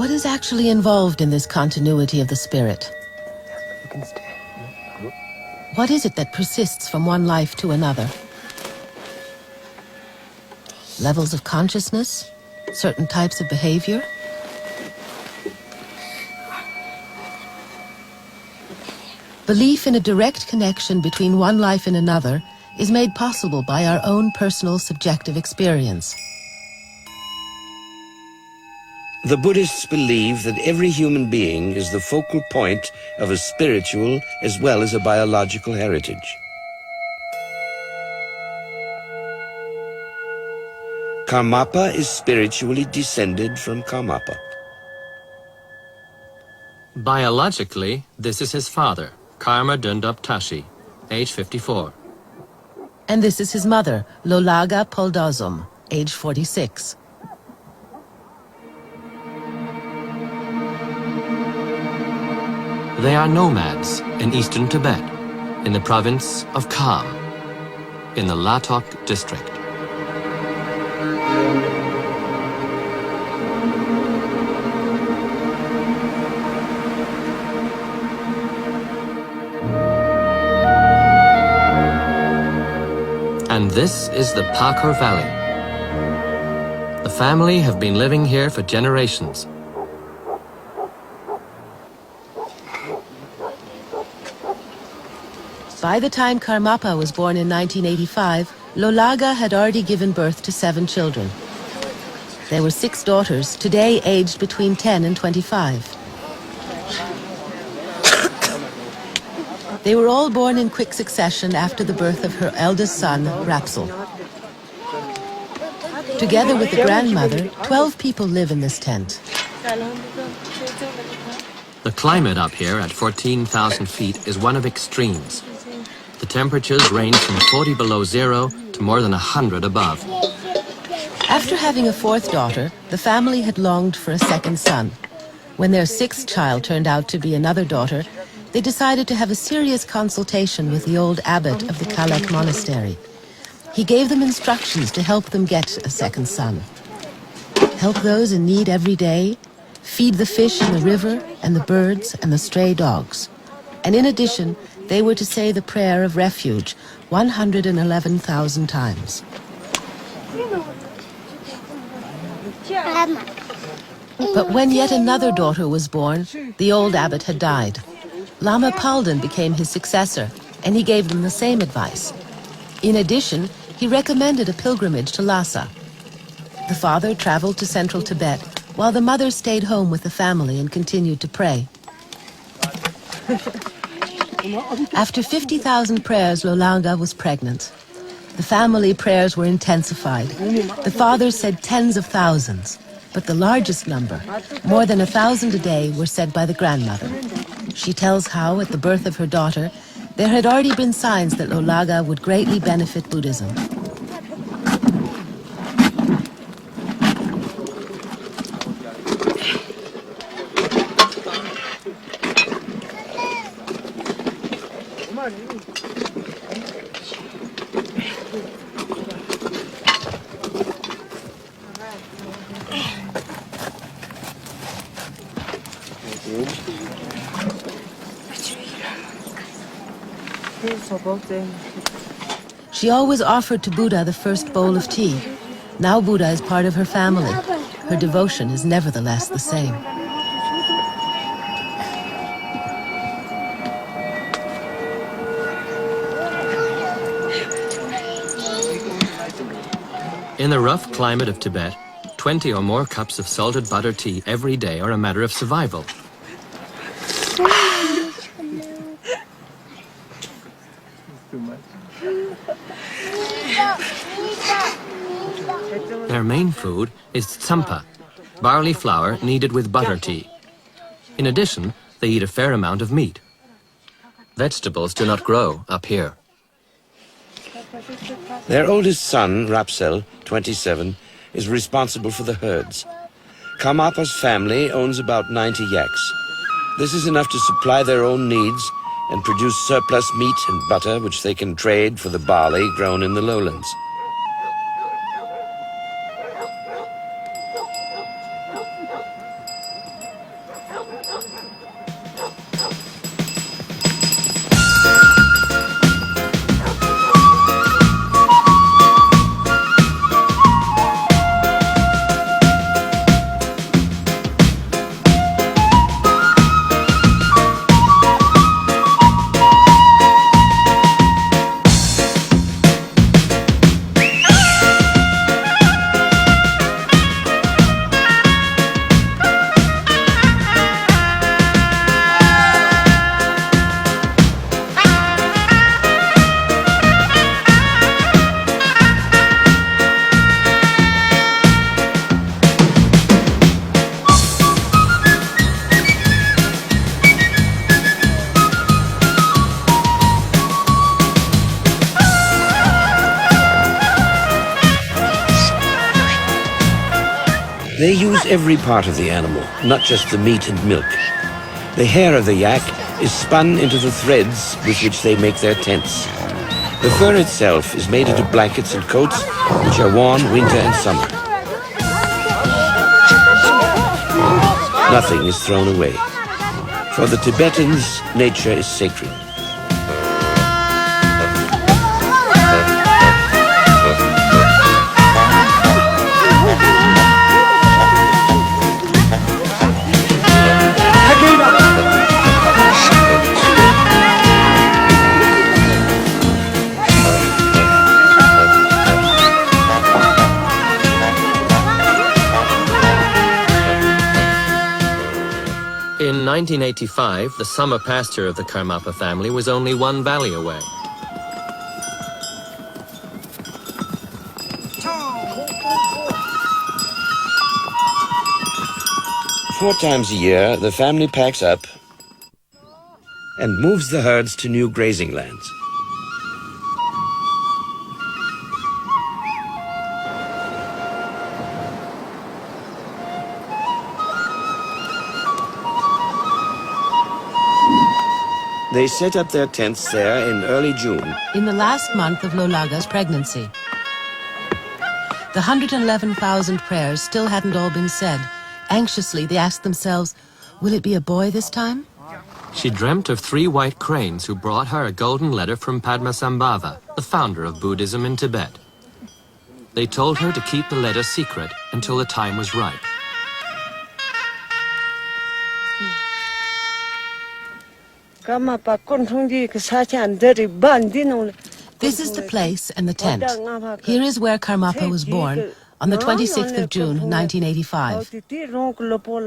What is actually involved in this continuity of the spirit? What is it that persists from one life to another? Levels of consciousness? Certain types of behavior? Belief in a direct connection between one life and another is made possible by our own personal subjective experience. The Buddhists believe that every human being is the focal point of a spiritual as well as a biological heritage. Karmapa is spiritually descended from Karmapa. Biologically, this is his father, Karma Dundup Tashi, age 54. And this is his mother, Lolaga Poldozum, age 46. They are nomads in eastern Tibet, in the province of Kham, in the Latok district. And this is the Pakor Valley. The family have been living here for generations. By the time Karmapa was born in 1985, Lolaga had already given birth to 7 children. There were 6 daughters, today aged between 10 and 25. They were all born in quick succession after the birth of her eldest son, Rapsel. Together with the grandmother, 12 people live in this tent. The climate up here at 14,000 feet is one of extremes. The temperatures range from 40 below zero to more than 100 above. After having a 4th daughter, the family had longed for a 2nd son. When their 6th child turned out to be another daughter, they decided to have a serious consultation with the old abbot of the Kalek monastery. He gave them instructions to help them get a 2nd son. Help those in need every day, feed the fish in the river and the birds and the stray dogs. And in addition, they were to say the prayer of refuge 111,000 times. But when yet another daughter was born, the old abbot had died. Lama Palden became his successor, and he gave them the same advice. In addition, he recommended a pilgrimage to Lhasa. The father traveled to central Tibet, while the mother stayed home with the family and continued to pray. After 50,000 prayers, Lolaga was pregnant. The family prayers were intensified. The father said tens of thousands, but the largest number, more than 1,000 a day, were said by the grandmother. She tells how, at the birth of her daughter, there had already been signs that Lolaga would greatly benefit Buddhism. She always offered to Buddha the first bowl of tea. Now Buddha is part of her family. Her devotion is nevertheless the same. In the rough climate of Tibet, 20 or more cups of salted butter tea every day are a matter of survival. Their main food is tsampa, barley flour kneaded with butter tea. In addition, they eat a fair amount of meat. Vegetables do not grow up here. Their oldest son, Rapsel, 27, is responsible for the herds. Karmapa's family owns about 90 yaks. This is enough to supply their own needs and produce surplus meat and butter which they can trade for the barley grown in the lowlands. They use every part of the animal, not just the meat and milk. The hair of the yak is spun into the threads with which they make their tents. The fur itself is made into blankets and coats, which are worn winter and summer. Nothing is thrown away. For the Tibetans, nature is sacred. In 1985, the summer pasture of the Karmapa family was only one valley away. Four times a year, the family packs up and moves the herds to new grazing lands. They set up their tents there in early June. In the last month of Lolaga's pregnancy. The 111,000 prayers still hadn't all been said. Anxiously, they asked themselves, will it be a boy this time? She dreamt of 3 white cranes who brought her a golden letter from Padmasambhava, the founder of Buddhism in Tibet. They told her to keep the letter secret until the time was ripe. This is the place and the tent. Here is where Karmapa was born, on the 26th of June, 1985.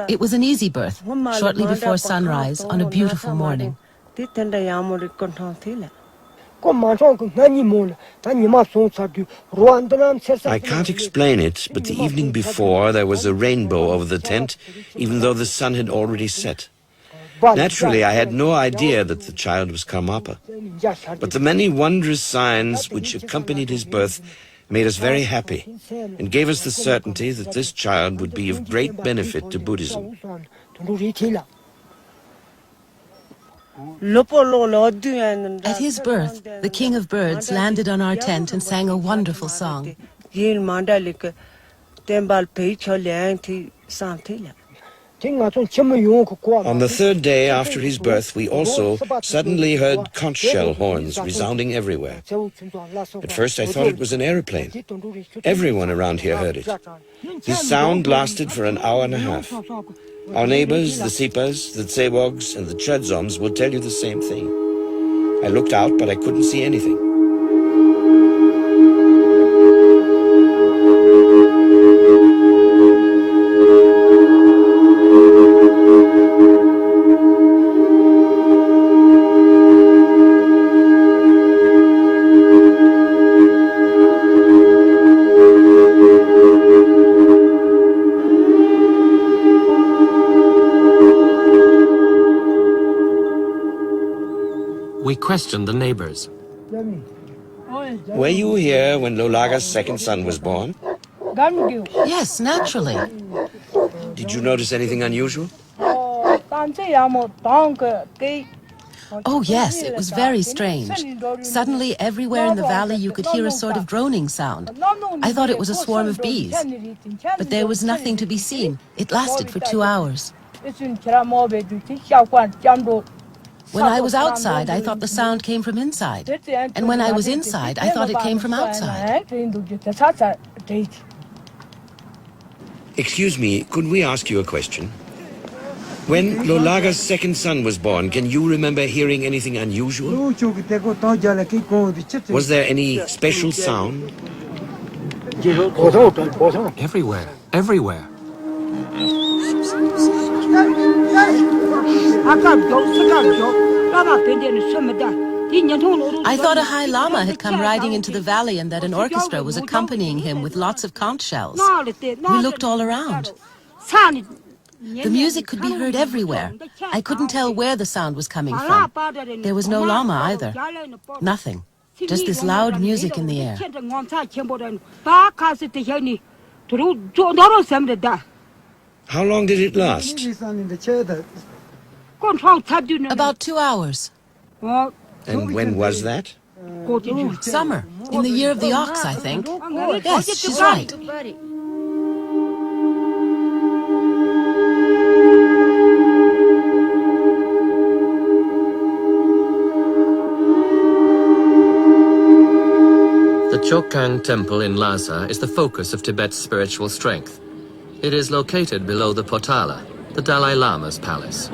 It was an easy birth, shortly before sunrise, on a beautiful morning. I can't explain it, but the evening before there was a rainbow over the tent, even though the sun had already set. Naturally, I had no idea that the child was Karmapa, but the many wondrous signs which accompanied his birth made us very happy and gave us the certainty that this child would be of great benefit to Buddhism. At his birth, the king of birds landed on our tent and sang a wonderful song. On the third day after his birth, we also suddenly heard conch shell horns resounding everywhere. At first I thought it was an aeroplane. Everyone around here heard it. This sound lasted for an hour and a half. Our neighbors, the Sipas, the Tsewogs, and the Chudzoms will tell you the same thing. I looked out, but I couldn't see anything. We questioned the neighbors. Were you here when Lolaga's second son was born? Yes, naturally. Did you notice anything unusual? Oh yes, it was very strange. Suddenly, everywhere in the valley you could hear a sort of droning sound. I thought it was a swarm of bees. But there was nothing to be seen. It lasted for 2 hours. When I was outside, I thought the sound came from inside. And when I was inside, I thought it came from outside. Excuse me, could we ask you a question? When Lolaga's second son was born, can you remember hearing anything unusual? Was there any special sound? Everywhere, everywhere. I thought a high lama had come riding into the valley and that an orchestra was accompanying him with lots of conch shells. We looked all around. The music could be heard everywhere. I couldn't tell where the sound was coming from. There was no lama either. Nothing. Just this loud music in the air. How long did it last? About 2 hours. And when was that? Summer. In the year of the ox, I think. Yes, she's right. The Chokhang Temple in Lhasa is the focus of Tibet's spiritual strength. It is located below the Potala, the Dalai Lama's palace.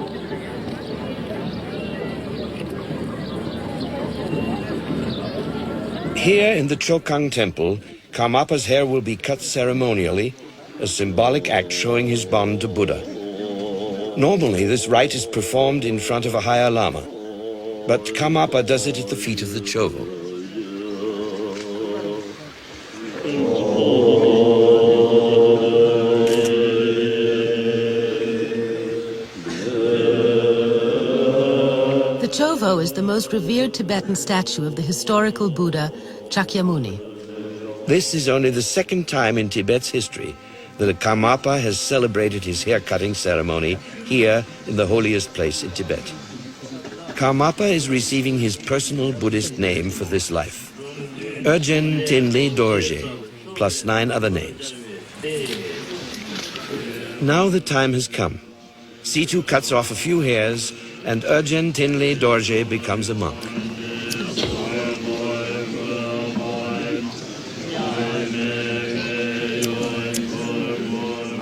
Here in the Chokhang Temple, Karmapa's hair will be cut ceremonially, a symbolic act showing his bond to Buddha. Normally, this rite is performed in front of a higher lama, but Karmapa does it at the feet of the Chovo. The Chovo is the most revered Tibetan statue of the historical Buddha, Shakyamuni. This is only the second time in Tibet's history that a Karmapa has celebrated his hair-cutting ceremony here in the holiest place in Tibet. Karmapa is receiving his personal Buddhist name for this life, Urgen Tinli Dorje, plus 9 other names. Now the time has come. Situ cuts off a few hairs, and Urgen Tinli Dorje becomes a monk.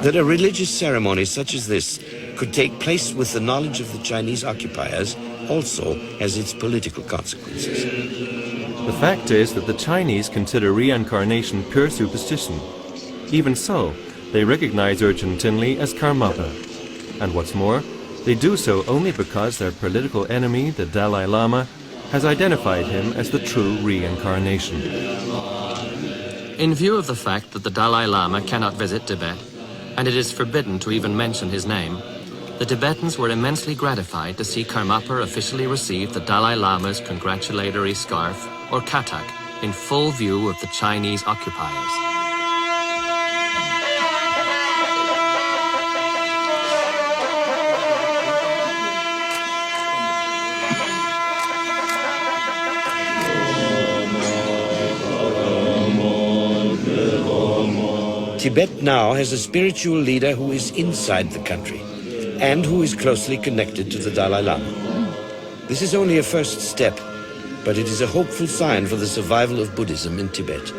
That a religious ceremony such as this could take place with the knowledge of the Chinese occupiers also has its political consequences. The fact is that the Chinese consider reincarnation pure superstition. Even so, they recognize Urgen Tinli as Karmapa. And what's more, they do so only because their political enemy, the Dalai Lama, has identified him as the true reincarnation. In view of the fact that the Dalai Lama cannot visit Tibet, and it is forbidden to even mention his name, the Tibetans were immensely gratified to see Karmapa officially receive the Dalai Lama's congratulatory scarf, or katak, in full view of the Chinese occupiers. Tibet now has a spiritual leader who is inside the country and who is closely connected to the Dalai Lama. This is only a first step, but it is a hopeful sign for the survival of Buddhism in Tibet.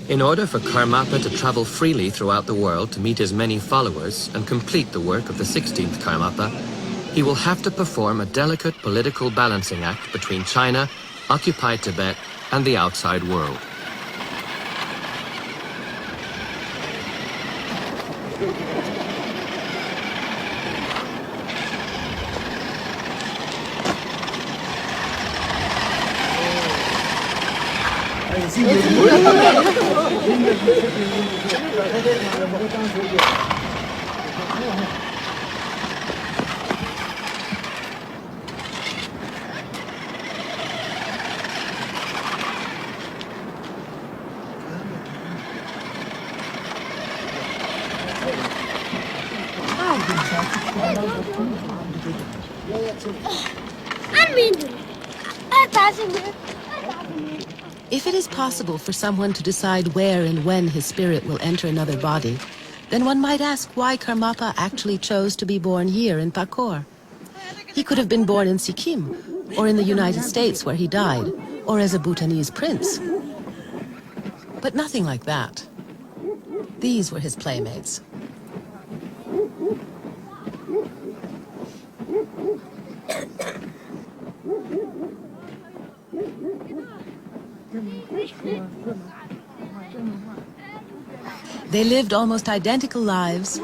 In order for Karmapa to travel freely throughout the world to meet his many followers and complete the work of the 16th Karmapa, he will have to perform a delicate political balancing act between China, occupied Tibet, and the outside world. If it is possible for someone to decide where and when his spirit will enter another body, then one might ask why Karmapa actually chose to be born here in Pakhor. He could have been born in Sikkim, or in the United States where he died, or as a Bhutanese prince. But nothing like that. These were his playmates. They lived almost identical lives,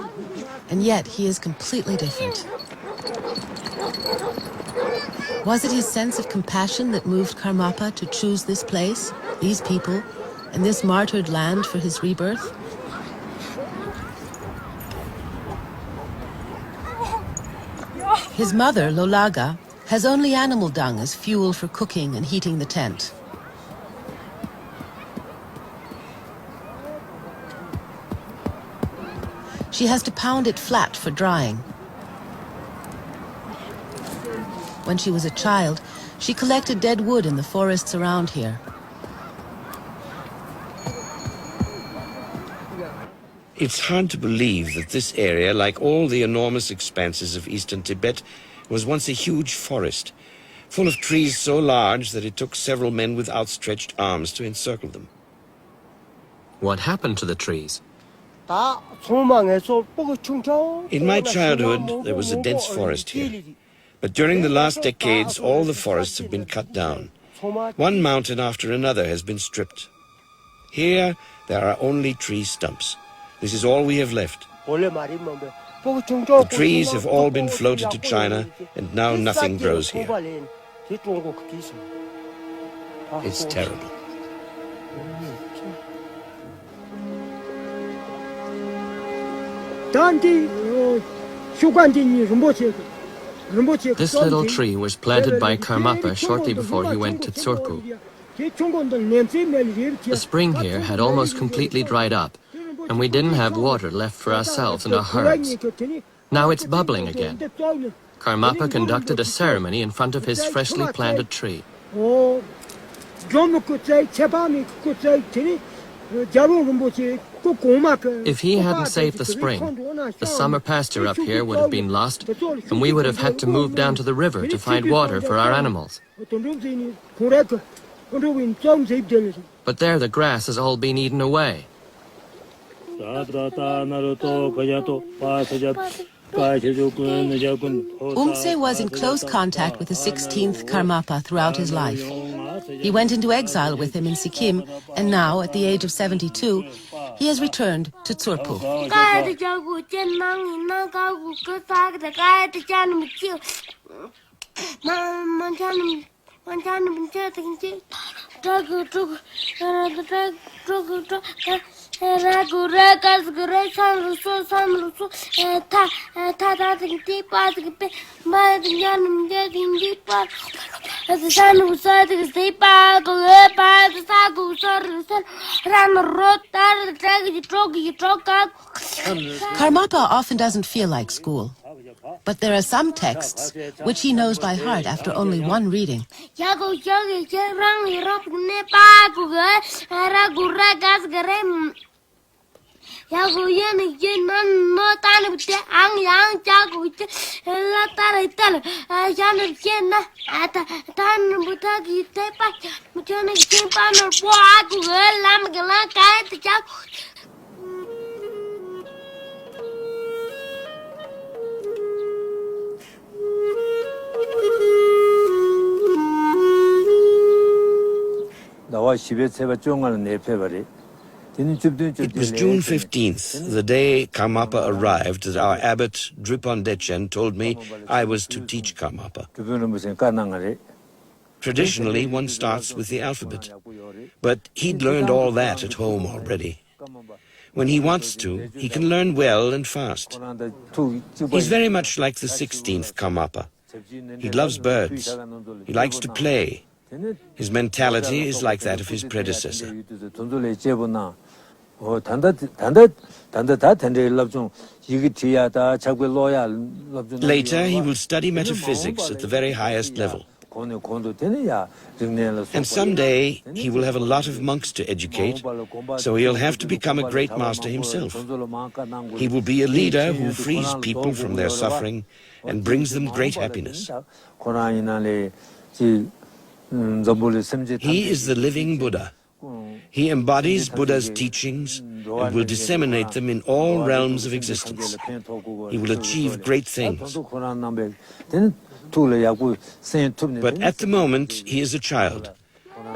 and yet he is completely different. Was it his sense of compassion that moved Karmapa to choose this place, these people, and this martyred land for his rebirth? His mother, Lolaga, has only animal dung as fuel for cooking and heating the tent. She has to pound it flat for drying. When she was a child, she collected dead wood in the forests around here. It's hard to believe that this area, like all the enormous expanses of eastern Tibet, was once a huge forest, full of trees so large that it took several men with outstretched arms to encircle them. What happened to the trees? In my childhood, there was a dense forest here. But during the last decades, all the forests have been cut down. One mountain after another has been stripped. Here, there are only tree stumps. This is all we have left. The trees have all been floated to China, and now nothing grows here. It's terrible. This little tree was planted by Karmapa shortly before he went to Tsorpu. The spring here had almost completely dried up, and we didn't have water left for ourselves and our herds. Now it's bubbling again. Karmapa conducted a ceremony in front of his freshly planted tree. If he hadn't saved the spring, the summer pasture up here would have been lost, and we would have had to move down to the river to find water for our animals. But there the grass has all been eaten away. Umtse was in close contact with the 16th Karmapa throughout his life. He went into exile with him in Sikkim, and now, at the age of 72, he has returned to Tsorpu. Karmapa often doesn't feel like school. But there are some texts which he knows by heart after only one reading. It was June 15th, the day Karmapa arrived, that our abbot, Dripon Dechen, told me I was to teach Karmapa. Traditionally, one starts with the alphabet, but he'd learned all that at home already. When he wants to, he can learn well and fast. He's very much like the 16th Karmapa. He loves birds. He likes to play. His mentality is like that of his predecessor. Later, he will study metaphysics at the very highest level. And someday, he will have a lot of monks to educate, so he'll have to become a great master himself. He will be a leader who frees people from their suffering and brings them great happiness. He is the living Buddha. He embodies Buddha's teachings and will disseminate them in all realms of existence. He will achieve great things. But at the moment, he is a child,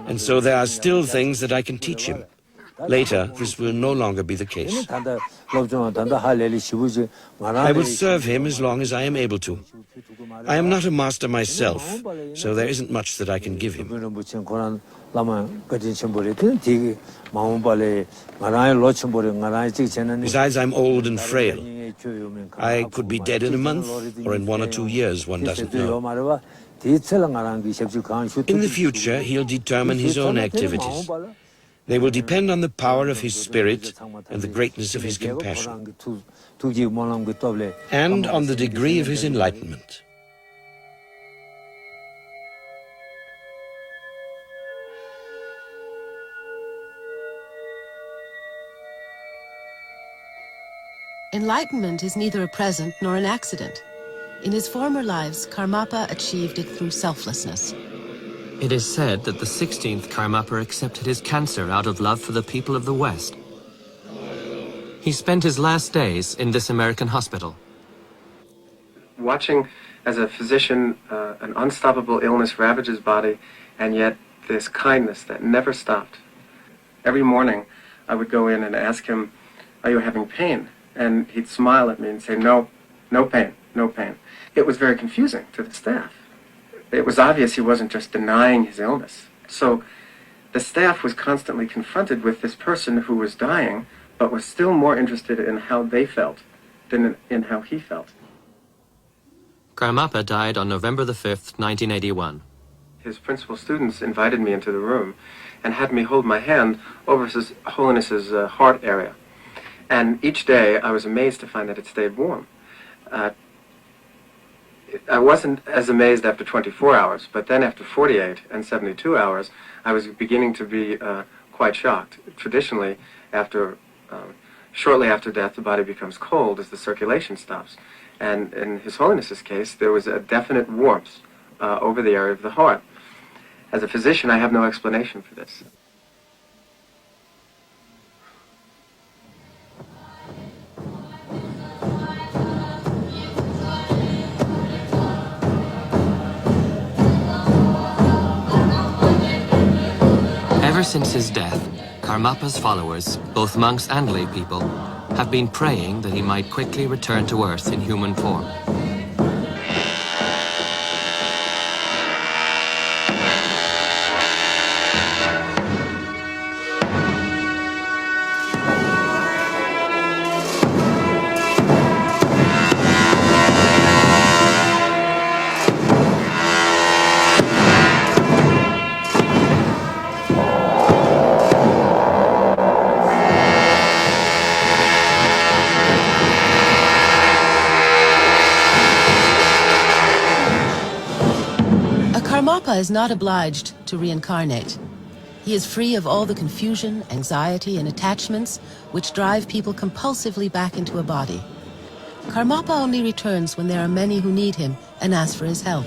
and so there are still things that I can teach him. Later, this will no longer be the case. I will serve him as long as I am able to. I am not a master myself, so there isn't much that I can give him. Besides, I'm old and frail. I could be dead in a month, or in 1 or 2 years, one doesn't know. In the future, he'll determine his own activities. They will depend on the power of his spirit and the greatness of his compassion, and on the degree of his enlightenment. Enlightenment is neither a present nor an accident. In his former lives, Karmapa achieved it through selflessness. It is said that the 16th Karmapa accepted his cancer out of love for the people of the West. He spent his last days in this American hospital. Watching as a physician an unstoppable illness ravage his body, and yet this kindness that never stopped. Every morning I would go in and ask him, "Are you having pain?" And he'd smile at me and say, "No, no pain, no pain." It was very confusing to the staff. It was obvious he wasn't just denying his illness. So the staff was constantly confronted with this person who was dying, but was still more interested in how they felt than in how he felt. Karmapa died on November the 5th, 1981. His principal students invited me into the room and had me hold my hand over His Holiness's heart area. And each day I was amazed to find that it stayed warm. I wasn't as amazed after 24 hours, but then after 48 and 72 hours, I was beginning to be quite shocked. Traditionally, shortly after death, the body becomes cold as the circulation stops. And in His Holiness's case, there was a definite warmth over the area of the heart. As a physician, I have no explanation for this. Ever since his death, Karmapa's followers, both monks and lay people, have been praying that he might quickly return to Earth in human form. Karmapa is not obliged to reincarnate. He is free of all the confusion, anxiety, and attachments which drive people compulsively back into a body. Karmapa only returns when there are many who need him and ask for his help.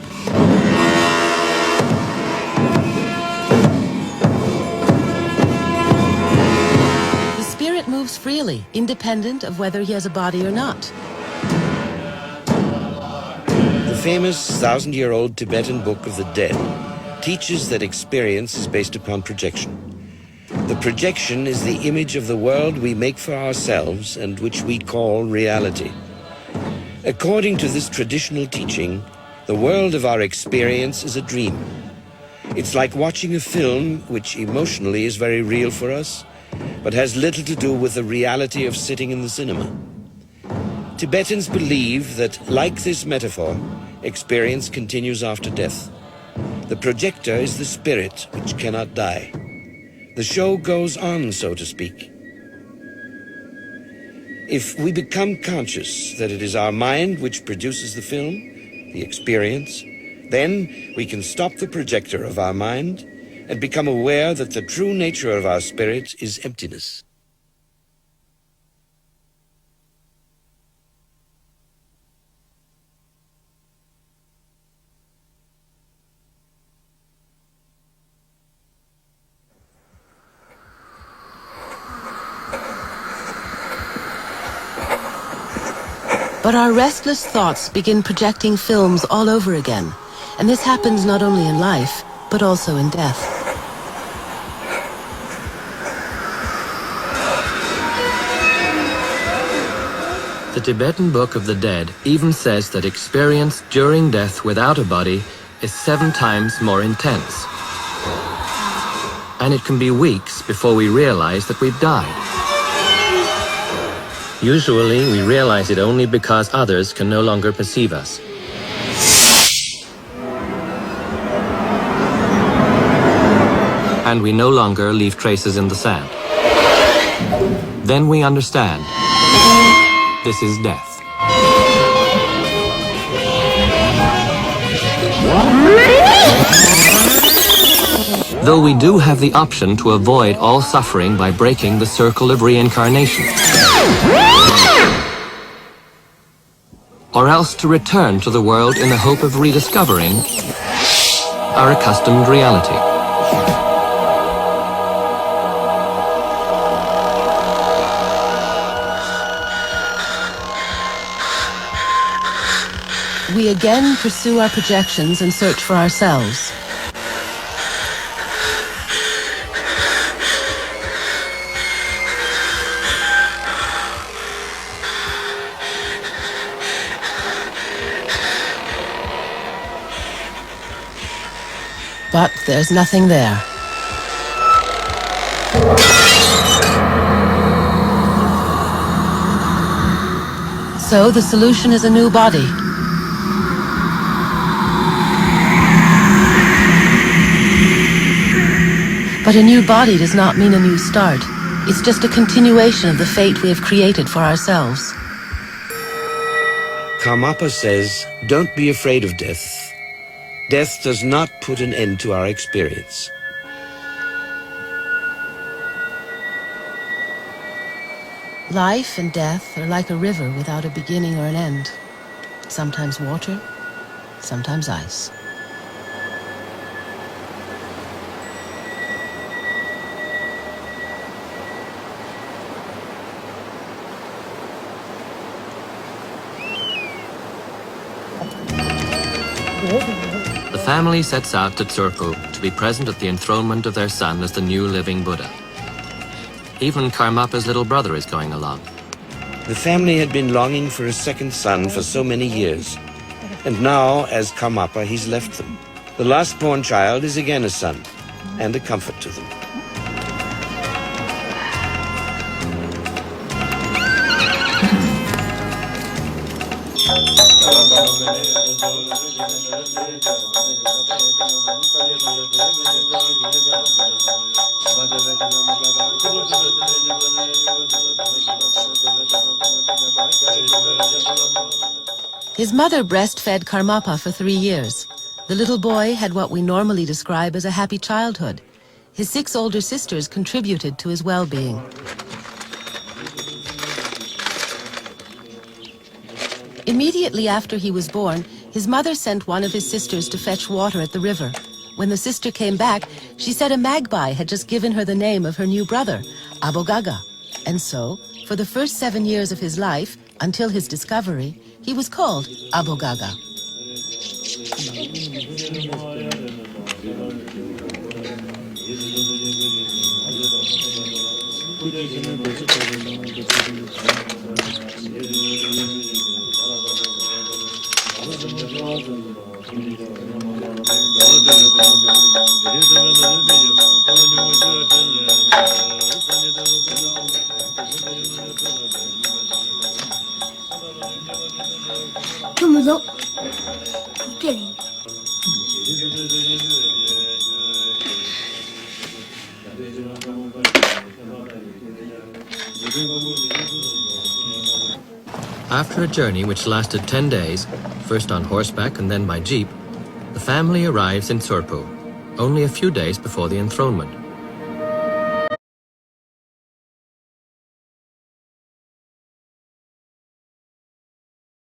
The spirit moves freely, independent of whether he has a body or not. The famous 1,000-year-old Tibetan Book of the Dead teaches that experience is based upon projection. The projection is the image of the world we make for ourselves and which we call reality. According to this traditional teaching, the world of our experience is a dream. It's like watching a film which emotionally is very real for us, but has little to do with the reality of sitting in the cinema. Tibetans believe that, like this metaphor, experience continues after death. The projector is the spirit which cannot die. The show goes on, so to speak. If we become conscious that it is our mind which produces the film, the experience, then we can stop the projector of our mind and become aware that the true nature of our spirit is emptiness. But our restless thoughts begin projecting films all over again, and this happens not only in life, but also in death. The Tibetan Book of the Dead even says that experience during death without a body is 7 times more intense. And it can be weeks before we realize that we've died. Usually, we realize it only because others can no longer perceive us. And we no longer leave traces in the sand. Then we understand. This is death. Though we do have the option to avoid all suffering by breaking the circle of reincarnation. Or else to return to the world in the hope of rediscovering our accustomed reality. We again pursue our projections and search for ourselves. But there's nothing there. So the solution is a new body. But a new body does not mean a new start. It's just a continuation of the fate we have created for ourselves. Karmapa says, don't be afraid of death. Death does not put an end to our experience. Life and death are like a river without a beginning or an end. Sometimes water, sometimes ice. The family sets out to Tsurpo to be present at the enthronement of their son as the new living Buddha. Even Karmapa's little brother is going along. The family had been longing for a second son for so many years. And now, as Karmapa, he's left them. The last-born child is again a son, and a comfort to them. His mother breastfed Karmapa for 3 years. The little boy had what we normally describe as a happy childhood. His 6 older sisters contributed to his well-being. Immediately after he was born, his mother sent one of his sisters to fetch water at the river. When the sister came back, she said a magpie had just given her the name of her new brother, Abogaga. And so, for the first 7 years of his life, until his discovery, he was called Abogaga. After a journey which lasted 10 days, first on horseback and then by jeep, the family arrives in Tsurpo, only a few days before the enthronement.